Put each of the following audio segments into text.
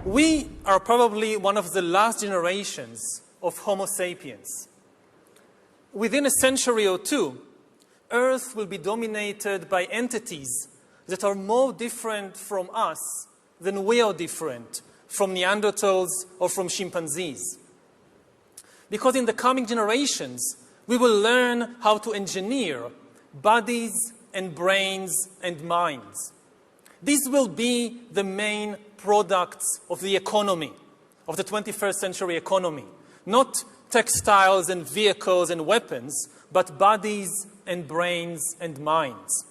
We are probably one of the last generations of Homo sapiens. Within a century or two, Earth will be dominated by entities that are more different from us than we are different from Neanderthals or from chimpanzees. Because in the coming generations, we will learn how to engineer bodies and brains and minds. These will be the main products of the economy, of the 21st century economy. Not textiles and vehicles and weapons, but bodies and brains and minds.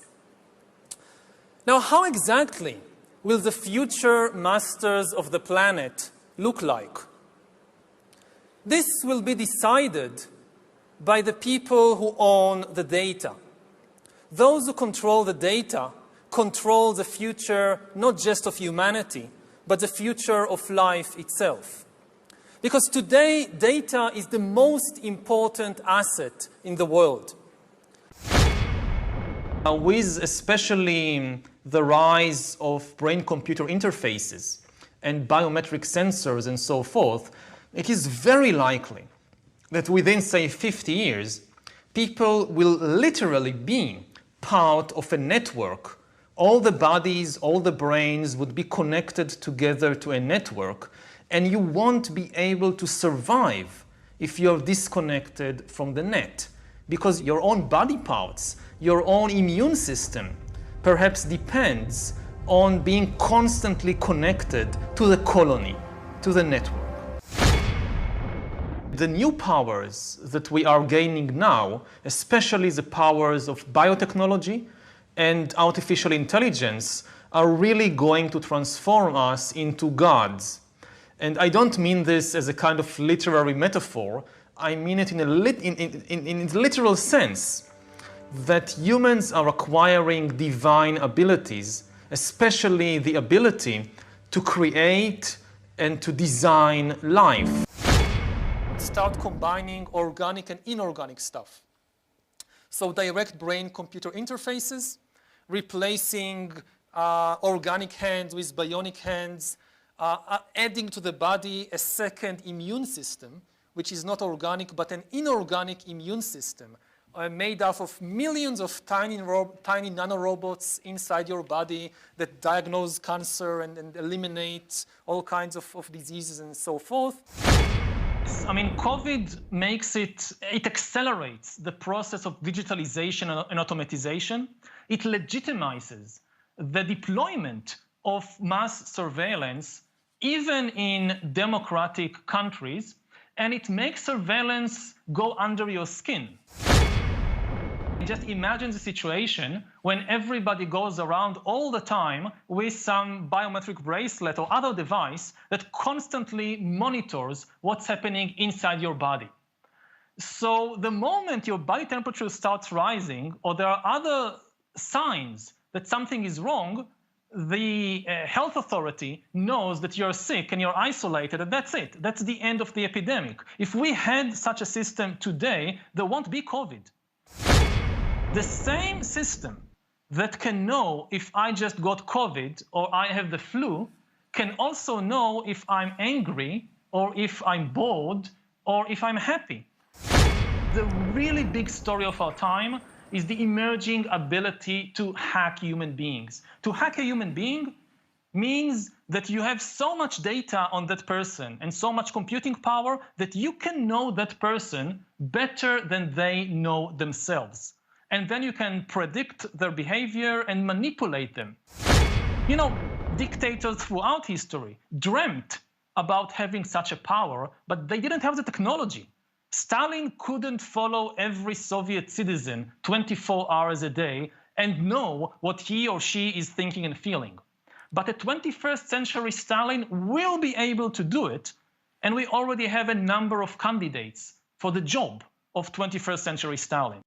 Now, how exactly will the future masters of the planet look like? This will be decided by the people who own the data. Those who control the data control the future not just of humanity, but the future of life itself. Because today, data is the most important asset in the world. With especially the rise of brain-computer interfaces and biometric sensors and so forth, it is very likely that within, say, 50 years, people will literally be part of a network. All the bodies, all the brains would be connected together to a network, and you won't be able to survive if you're disconnected from the net, because your own body parts, your own immune system, perhaps depends on being constantly connected to the colony, to the network. The new powers that we are gaining now, especially the powers of biotechnology and artificial intelligence, are really going to transform us into gods. And I don't mean this as a kind of literary metaphor. I mean it in a literal sense, that humans are acquiring divine abilities, especially the ability to create and to design life. Start combining organic and inorganic stuff. So direct brain-computer interfaces, replacing organic hands with bionic hands, adding to the body a second immune system, which is not organic but an inorganic immune system, made up of millions of tiny nanorobots inside your body that diagnose cancer and eliminate all kinds of diseases and so forth. I mean, COVID it accelerates the process of digitalization and automatization. It legitimizes the deployment of mass surveillance, even in democratic countries, and it makes surveillance go under your skin. Just imagine the situation when everybody goes around all the time with some biometric bracelet or other device that constantly monitors what's happening inside your body. So the moment your body temperature starts rising, or there are other signs that something is wrong, the health authority knows that you're sick and you're isolated, and that's it. That's the end of the epidemic. If we had such a system today, there won't be COVID. The same system that can know if I just got COVID or I have the flu can also know if I'm angry or if I'm bored or if I'm happy. The really big story of our time is the emerging ability to hack human beings. To hack a human being means that you have so much data on that person and so much computing power that you can know that person better than they know themselves. And then you can predict their behavior and manipulate them. You know, dictators throughout history dreamt about having such a power, but they didn't have the technology. Stalin couldn't follow every Soviet citizen 24 hours a day and know what he or she is thinking and feeling. But a 21st century Stalin will be able to do it, and we already have a number of candidates for the job of 21st century Stalin.